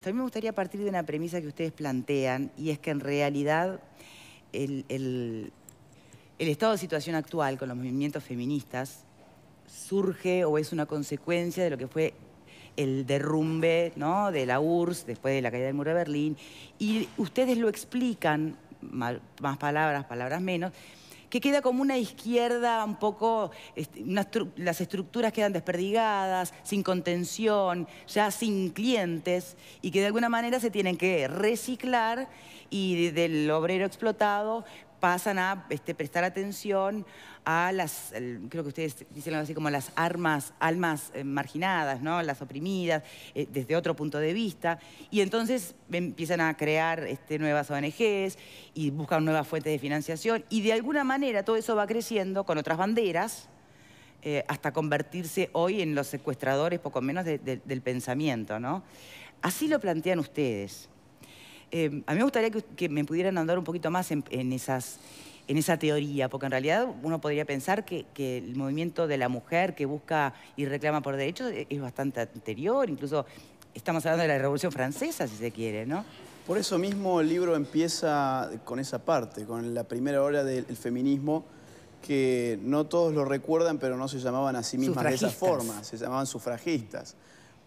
También me gustaría partir de una premisa que ustedes plantean, y es que en realidad el estado de situación actual con los movimientos feministas surge o es una consecuencia de lo que fue el derrumbe, ¿no?, de la URSS después de la caída del muro de Berlín. Y ustedes lo explican, más palabras, palabras menos, que queda como una izquierda un poco, las estructuras quedan desperdigadas, sin contención, ya sin clientes, y que de alguna manera se tienen que reciclar y del obrero explotado pasan a prestar atención a las, creo que ustedes dicen algo así como las almas marginadas, ¿no?, las oprimidas, desde otro punto de vista, y entonces empiezan a crear nuevas ONGs y buscan nuevas fuentes de financiación, y de alguna manera todo eso va creciendo con otras banderas, hasta convertirse hoy en los secuestradores, poco menos, del pensamiento, ¿no? Así lo plantean ustedes. A mí me gustaría que me pudieran andar un poquito más en esa teoría, porque en realidad uno podría pensar que el movimiento de la mujer que busca y reclama por derechos es bastante anterior, incluso estamos hablando de la Revolución Francesa, si se quiere, ¿no? Por eso mismo el libro empieza con esa parte, con la primera ola del feminismo, que no todos lo recuerdan, pero no se llamaban a sí mismas de esa forma, se llamaban sufragistas,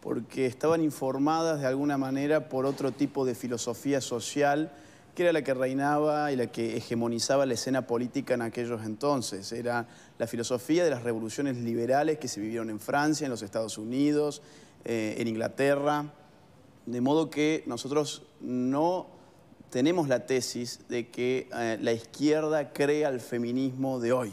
porque estaban informadas de alguna manera por otro tipo de filosofía social, que era la que reinaba y la que hegemonizaba la escena política en aquellos entonces. Era la filosofía de las revoluciones liberales que se vivieron en Francia, en los Estados Unidos, en Inglaterra. De modo que nosotros no tenemos la tesis de que la izquierda crea el feminismo de hoy.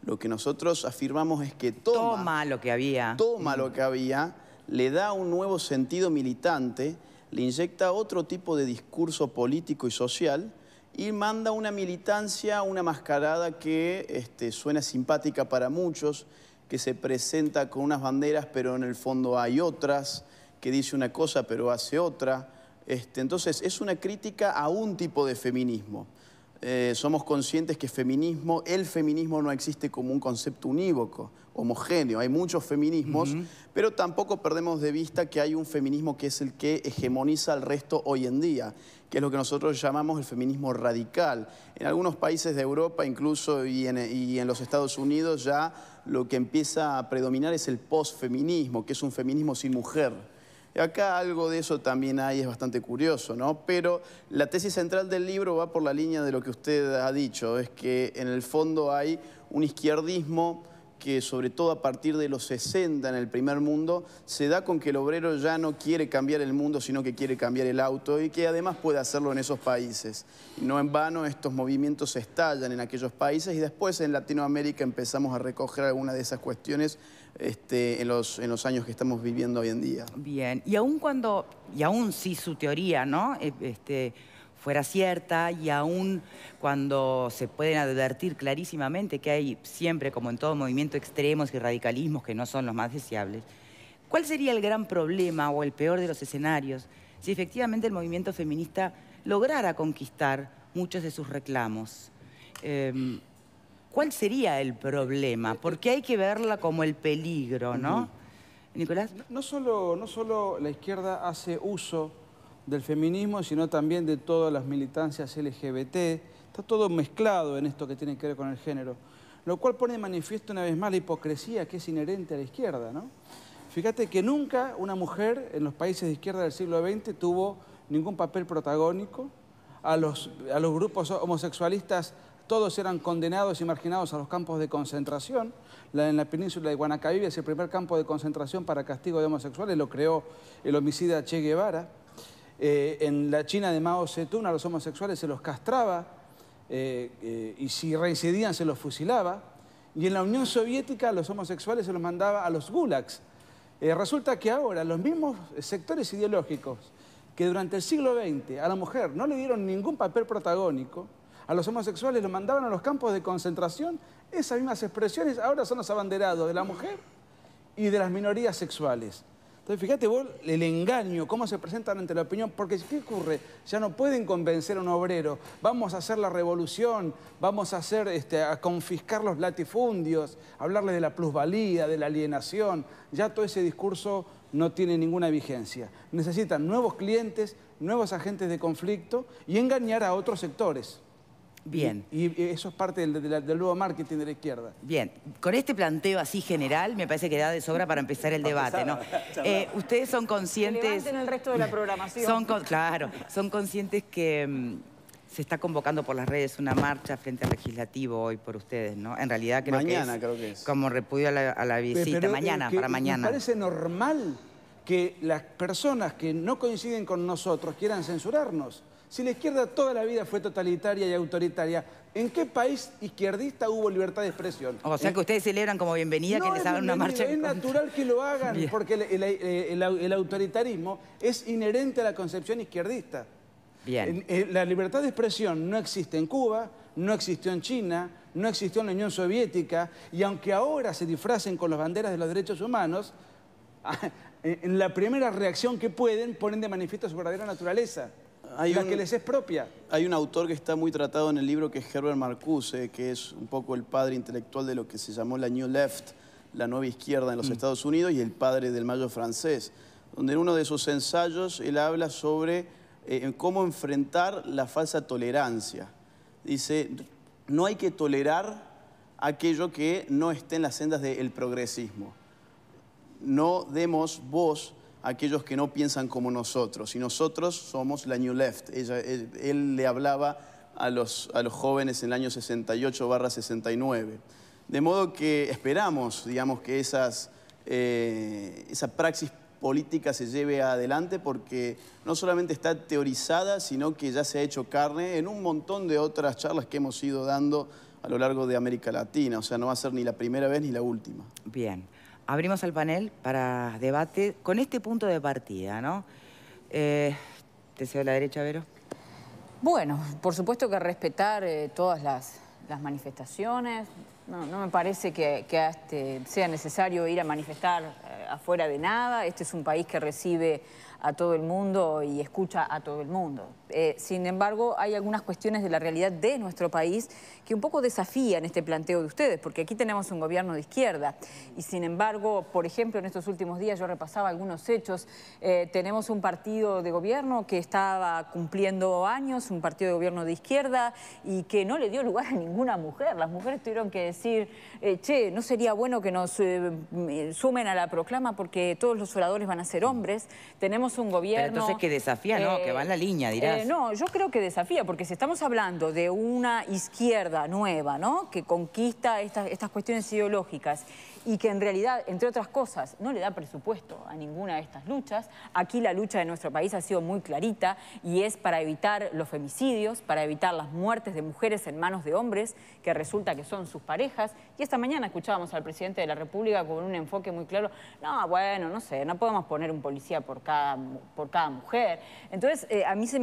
Lo que nosotros afirmamos es que toma lo que había, le da un nuevo sentido militante, le inyecta otro tipo de discurso político y social y manda una militancia, una mascarada que suena simpática para muchos, que se presenta con unas banderas, pero en el fondo hay otras, que dice una cosa pero hace otra. Entonces es una crítica a un tipo de feminismo. Somos conscientes que el feminismo no existe como un concepto unívoco, homogéneo. Hay muchos feminismos, pero tampoco perdemos de vista que hay un feminismo que es el que hegemoniza al resto hoy en día, que es lo que nosotros llamamos el feminismo radical. En algunos países de Europa incluso y en los Estados Unidos ya lo que empieza a predominar es el posfeminismo, que es un feminismo sin mujer. Acá algo de eso también hay, es bastante curioso, ¿no? Pero la tesis central del libro va por la línea de lo que usted ha dicho, es que en el fondo hay un izquierdismo que sobre todo a partir de los 60 en el primer mundo se da con que el obrero ya no quiere cambiar el mundo, sino que quiere cambiar el auto y que además puede hacerlo en esos países. Y no en vano estos movimientos estallan en aquellos países y después en Latinoamérica empezamos a recoger algunas de esas cuestiones en los años que estamos viviendo hoy en día. Bien, y aún si su teoría, ¿no?, fuera cierta, y aún cuando se pueden advertir clarísimamente que hay siempre, como en todo movimiento, extremos y radicalismos que no son los más deseables, ¿cuál sería el gran problema o el peor de los escenarios si efectivamente el movimiento feminista lograra conquistar muchos de sus reclamos? ¿Cuál sería el problema? Porque hay que verla como el peligro, ¿no? Nicolás. No solo la izquierda hace uso del feminismo, sino también de todas las militancias LGBT. Está todo mezclado en esto que tiene que ver con el género. Lo cual pone de manifiesto una vez más la hipocresía que es inherente a la izquierda, ¿no? Fíjate que nunca una mujer en los países de izquierda del siglo XX tuvo ningún papel protagónico. A los grupos homosexualistas todos eran condenados y marginados a los campos de concentración. En la península de Guanacavive es el primer campo de concentración para castigo de homosexuales, lo creó el homicida Che Guevara. En la China de Mao Zedong a los homosexuales se los castraba y si reincidían se los fusilaba. Y en la Unión Soviética a los homosexuales se los mandaba a los gulags. Resulta que ahora los mismos sectores ideológicos que durante el siglo XX a la mujer no le dieron ningún papel protagónico, a los homosexuales los mandaban a los campos de concentración, esas mismas expresiones ahora son los abanderados de la mujer y de las minorías sexuales. Entonces, fíjate vos el engaño, cómo se presentan ante la opinión, porque ¿qué ocurre? Ya no pueden convencer a un obrero, vamos a hacer la revolución, vamos a a confiscar los latifundios, hablarle de la plusvalía, de la alienación, ya todo ese discurso no tiene ninguna vigencia. Necesitan nuevos clientes, nuevos agentes de conflicto y engañar a otros sectores. Bien. Y eso es parte del nuevo marketing de la izquierda. Bien, con este planteo así general me parece que da de sobra para empezar el debate, ¿no? Ustedes son conscientes... Que levanten el resto de la programación. Claro, son conscientes que se está convocando por las redes una marcha frente al legislativo hoy por ustedes, ¿no? En realidad creo que es como repudio a la visita. Pero, para mañana. Me parece normal que las personas que no coinciden con nosotros quieran censurarnos. Si la izquierda toda la vida fue totalitaria y autoritaria, ¿en qué país izquierdista hubo libertad de expresión? O sea que ustedes celebran como bienvenida que les hagan una marcha. Es natural que lo hagan, porque el autoritarismo es inherente a la concepción izquierdista. Bien. La libertad de expresión no existe en Cuba, no existió en China, no existió en la Unión Soviética, y aunque ahora se disfracen con las banderas de los derechos humanos, en la primera reacción que pueden, ponen de manifiesto su verdadera naturaleza, que les es propia. Hay un autor que está muy tratado en el libro que es Herbert Marcuse, que es un poco el padre intelectual de lo que se llamó la New Left, la nueva izquierda en los Estados Unidos, y el padre del Mayo francés, donde en uno de sus ensayos él habla sobre cómo enfrentar la falsa tolerancia. Dice, no hay que tolerar aquello que no esté en las sendas del progresismo. No demos voz a aquellos que no piensan como nosotros, y nosotros somos la New Left. Él le hablaba a los jóvenes en el año 68/69. De modo que esperamos, digamos, que esa praxis política se lleve adelante, porque no solamente está teorizada, sino que ya se ha hecho carne en un montón de otras charlas que hemos ido dando a lo largo de América Latina. O sea, no va a ser ni la primera vez ni la última. Bien. Abrimos el panel para debate con este punto de partida, ¿no? Te cedo a la derecha, Vero. Bueno, por supuesto que respetar todas las manifestaciones. No me parece que sea necesario ir a manifestar afuera de nada. Este es un país que recibe a todo el mundo y escucha a todo el mundo. Sin embargo, hay algunas cuestiones de la realidad de nuestro país que un poco desafían este planteo de ustedes, porque aquí tenemos un gobierno de izquierda y sin embargo, por ejemplo, en estos últimos días yo repasaba algunos hechos, tenemos un partido de gobierno que estaba cumpliendo años, un partido de gobierno de izquierda y que no le dio lugar a ninguna mujer. Las mujeres tuvieron que decir, che, no sería bueno que nos sumen a la proclama porque todos los oradores van a ser hombres. Tenemos un gobierno... Pero entonces que desafía, ¿no? Que va en la línea, dirás. No, yo creo que desafía, porque si estamos hablando de una izquierda nueva, ¿no? Que conquista estas cuestiones ideológicas y que en realidad, entre otras cosas, no le da presupuesto a ninguna de estas luchas. Aquí la lucha de nuestro país ha sido muy clarita y es para evitar los femicidios, para evitar las muertes de mujeres en manos de hombres que resulta que son sus parejas. Y esta mañana escuchábamos al presidente de la República con un enfoque muy claro. No, bueno, no sé, no podemos poner un policía por cada mujer. Entonces, a mí se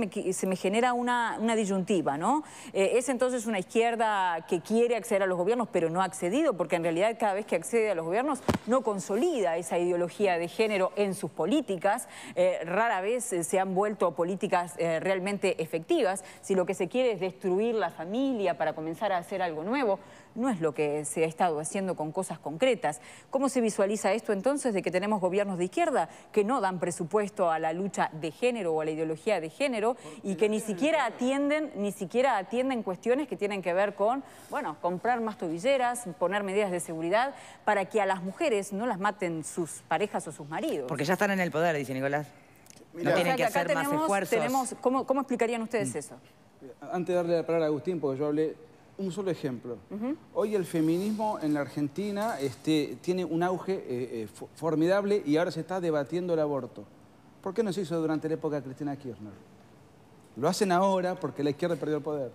me genera una disyuntiva, ¿no? Es entonces una izquierda que quiere acceder a los gobiernos, pero no ha accedido, porque en realidad cada vez que accede a los gobiernos no consolida esa ideología de género en sus políticas. Rara vez se han vuelto políticas realmente efectivas. Si lo que se quiere es destruir la familia para comenzar a hacer algo nuevo, no es lo que se ha estado haciendo con cosas concretas. ¿Cómo se visualiza esto entonces de que tenemos gobiernos de izquierda que no dan presupuesto a la lucha de género o a la ideología de género y que ni siquiera atienden cuestiones que tienen que ver con, bueno, comprar más tobilleras, poner medidas de seguridad para que a las mujeres no las maten sus parejas o sus maridos? Porque ya están en el poder, dice Nicolás. No tienen que hacer más esfuerzos. ¿Cómo explicarían ustedes eso? Antes de darle la palabra a Agustín, porque yo hablé... Un solo ejemplo. Hoy el feminismo en la Argentina tiene un auge formidable y ahora se está debatiendo el aborto. ¿Por qué no se hizo durante la época de Cristina Kirchner? Lo hacen ahora porque la izquierda perdió el poder.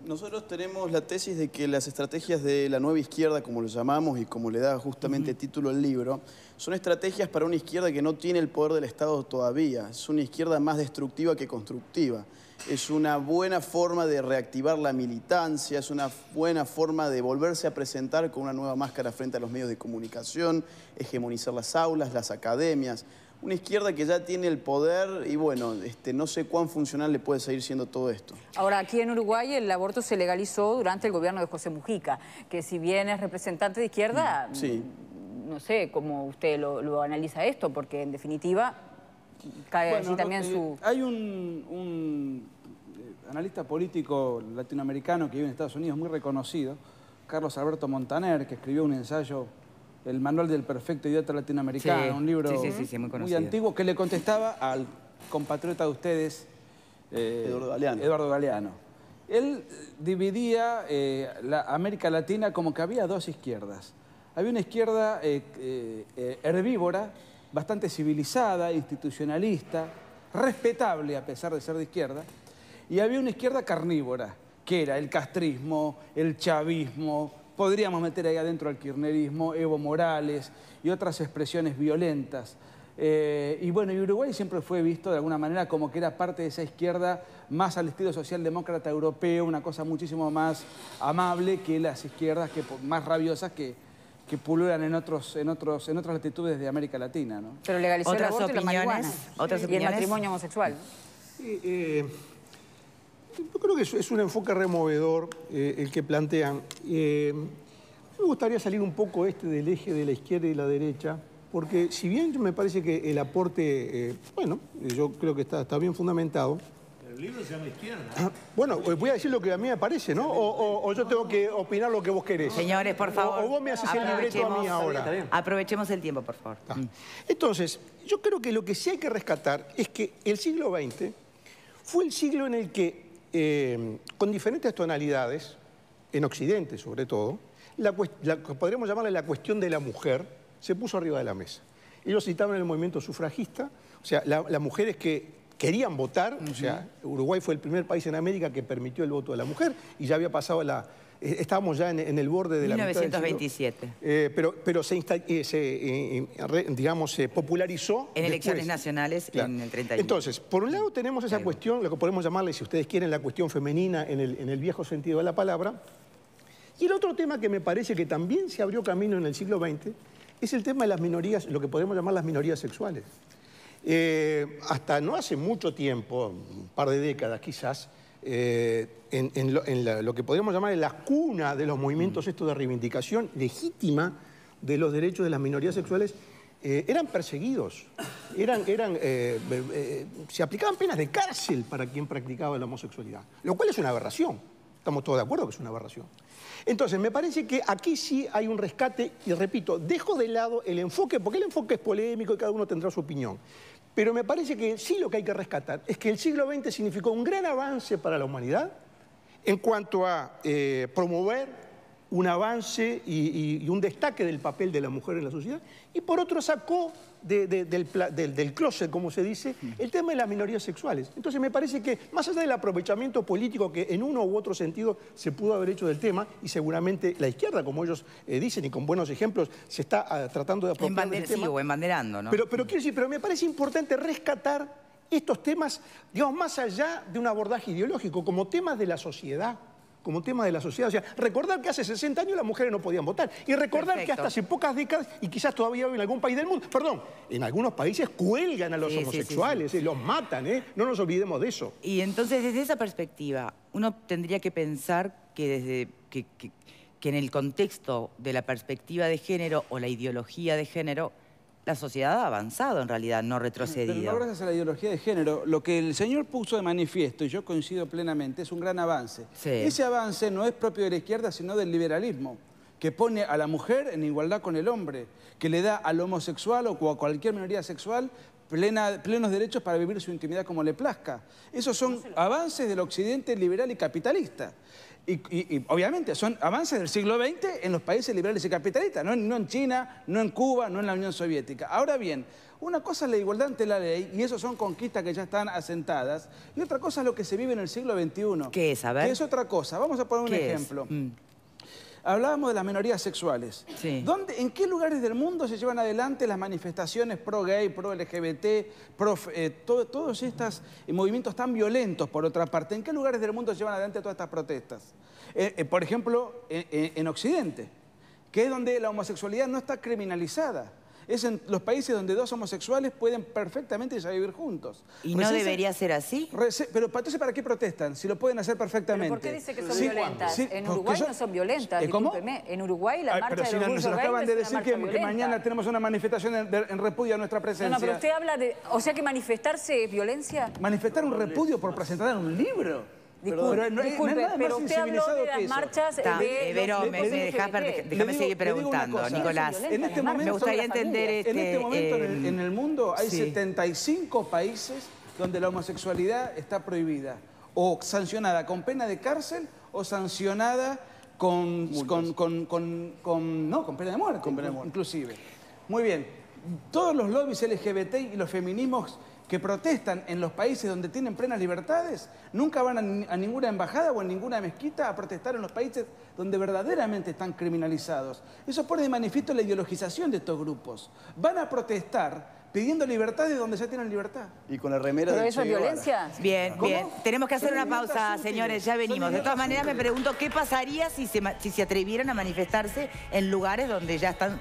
Nosotros tenemos la tesis de que las estrategias de la nueva izquierda, como lo llamamos y como le da justamente título al libro, son estrategias para una izquierda que no tiene el poder del Estado todavía. Es una izquierda más destructiva que constructiva. Es una buena forma de reactivar la militancia, es una buena forma de volverse a presentar con una nueva máscara frente a los medios de comunicación, hegemonizar las aulas, las academias. Una izquierda que ya tiene el poder y bueno, no sé cuán funcional le puede seguir siendo todo esto. Ahora, aquí en Uruguay el aborto se legalizó durante el gobierno de José Mujica, que si bien es representante de izquierda... Sí. no sé cómo usted lo analiza esto, porque en definitiva cae allí también su... Hay un analista político latinoamericano que vive en Estados Unidos muy reconocido, Carlos Alberto Montaner, que escribió un ensayo, El Manual del Perfecto Idiota Latinoamericano, un libro muy antiguo, que le contestaba al compatriota de ustedes, Eduardo Galeano. Él dividía la América Latina como que había dos izquierdas. Había una izquierda herbívora, bastante civilizada, institucionalista, respetable a pesar de ser de izquierda, y había una izquierda carnívora, que era el castrismo, el chavismo, podríamos meter ahí adentro al kirchnerismo, Evo Morales y otras expresiones violentas. Y bueno, y Uruguay siempre fue visto de alguna manera como que era parte de esa izquierda más al estilo socialdemócrata europeo, una cosa muchísimo más amable que las izquierdas más rabiosas que pululan en otras latitudes de América Latina, ¿no? Pero legalizó el aborto y la marihuana. ¿Otras y opiniones? el matrimonio homosexual. Yo creo que es un enfoque removedor el que plantean. Me gustaría salir un poco del eje de la izquierda y la derecha, porque si bien me parece que el aporte, bueno, yo creo que está bien fundamentado. El libro se llama Izquierda. Bueno, voy a decir lo que a mí me parece, ¿no? O yo tengo que opinar lo que vos querés. Señores, por favor. O vos me haces el libreto a mí ahora. Aprovechemos el tiempo, por favor. Entonces, yo creo que lo que sí hay que rescatar es que el siglo XX fue el siglo en el que, con diferentes tonalidades, en Occidente sobre todo, podríamos llamarle la cuestión de la mujer, se puso arriba de la mesa. Ellos citaban el movimiento sufragista, o sea, las mujeres que querían votar, o sea, Uruguay fue el primer país en América que permitió el voto de la mujer y ya había pasado estábamos ya en el borde de la 1927. Pero se popularizó en elecciones nacionales en el 31. Entonces, por un lado tenemos esa cuestión, lo que podemos llamarle, si ustedes quieren, la cuestión femenina en el viejo sentido de la palabra. Y el otro tema que me parece que también se abrió camino en el siglo XX es el tema de las minorías, lo que podemos llamar las minorías sexuales. Hasta no hace mucho tiempo, un par de décadas quizás, lo que podríamos llamar la cuna de los movimientos estos de reivindicación legítima de los derechos de las minorías sexuales, eran perseguidos, se aplicaban penas de cárcel para quien practicaba la homosexualidad, lo cual es una aberración. Estamos todos de acuerdo que es una aberración. Entonces, me parece que aquí sí hay un rescate, y repito, dejo de lado el enfoque, porque el enfoque es polémico y cada uno tendrá su opinión. Pero me parece que sí lo que hay que rescatar es que el siglo XX significó un gran avance para la humanidad en cuanto a promover un avance y un destaque del papel de la mujer en la sociedad, y por otro sacó del closet, como se dice, el tema de las minorías sexuales. Entonces me parece que, más allá del aprovechamiento político que en uno u otro sentido se pudo haber hecho del tema, y seguramente la izquierda, como ellos dicen, y con buenos ejemplos, se está tratando de apropiar del tema. Sí, o embanderando, ¿no? Pero quiero decir, pero me parece importante rescatar estos temas, digamos, más allá de un abordaje ideológico, como temas de la sociedad. Como tema de la sociedad. O sea, recordar que hace 60 años las mujeres no podían votar. Y recordar que hasta hace pocas décadas, y quizás todavía en algún país del mundo, perdón, en algunos países cuelgan a los homosexuales, los matan, no nos olvidemos de eso. Y entonces, desde esa perspectiva, uno tendría que pensar que en el contexto de la perspectiva de género o la ideología de género, la sociedad ha avanzado en realidad, no retrocedido. Pero no gracias a la ideología de género, lo que el señor puso de manifiesto, y yo coincido plenamente, es un gran avance. Sí. Ese avance no es propio de la izquierda, sino del liberalismo, que pone a la mujer en igualdad con el hombre, que le da al homosexual o a cualquier minoría sexual plenos derechos para vivir su intimidad como le plazca. Esos son avances del occidente liberal y capitalista. Y obviamente son avances del siglo XX en los países liberales y capitalistas, no en China, no en Cuba, no en la Unión Soviética. Ahora bien, una cosa es la igualdad ante la ley, y eso son conquistas que ya están asentadas, y otra cosa es lo que se vive en el siglo XXI. ¿Qué es? A ver. ¿Qué es otra cosa? Vamos a poner un ejemplo. Hablábamos de las minorías sexuales. Sí. ¿En qué lugares del mundo se llevan adelante las manifestaciones pro-gay, pro-LGBT, todos estos movimientos tan violentos, por otra parte? ¿En qué lugares del mundo se llevan adelante todas estas protestas? Por ejemplo, en Occidente, que es donde la homosexualidad no está criminalizada. es en los países donde dos homosexuales pueden perfectamente ya vivir juntos. ¿Y no debería ser así? Pero entonces, ¿para qué protestan? Si lo pueden hacer perfectamente. ¿Pero por qué dice que son violentas? Sí, en Uruguay no son violentas, ¿Cómo? discúlpeme. En Uruguay la marcha del orgullo se lo gay acaban no de es una decir marcha que violenta. mañana tenemos una manifestación en repudio a nuestra presencia. No, pero usted habla de... O sea que manifestarse es violencia. Manifestar un repudio por presentar un libro. Disculpe, pero usted habló de las marchas de... Pero déjame seguir preguntando, Nicolás. En este momento, me gustaría entender... En este momento en el mundo hay 75 países donde la homosexualidad está prohibida. O sancionada con pena de cárcel o sancionada con pena de muerte, inclusive. Muy bien. Todos los lobbies LGBT y los feminismos que protestan en los países donde tienen plenas libertades, nunca van a ninguna embajada o en ninguna mezquita a protestar en los países donde verdaderamente están criminalizados. Eso pone de manifiesto la ideologización de estos grupos. Van a protestar pidiendo libertades donde ya tienen libertad. Y con la remera ¿Pero de eso es violencia? Bien, bien. Tenemos que hacer Son una pausa, idiotas señores, útiles. ya venimos. Son De todas idiotas maneras, me útiles. pregunto qué pasaría si se atrevieran a manifestarse en lugares donde ya están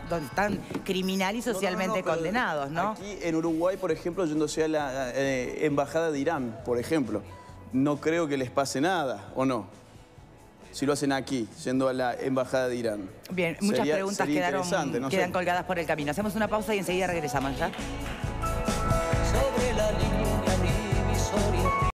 criminal y socialmente pero condenados, ¿no? Aquí en Uruguay, por ejemplo, yéndose a la embajada de Irán, por ejemplo, no creo que les pase nada, ¿o no? Si lo hacen aquí, yendo a la embajada de Irán. Bien, muchas preguntas quedan colgadas por el camino. Hacemos una pausa y enseguida regresamos, ¿ya? Sobre la línea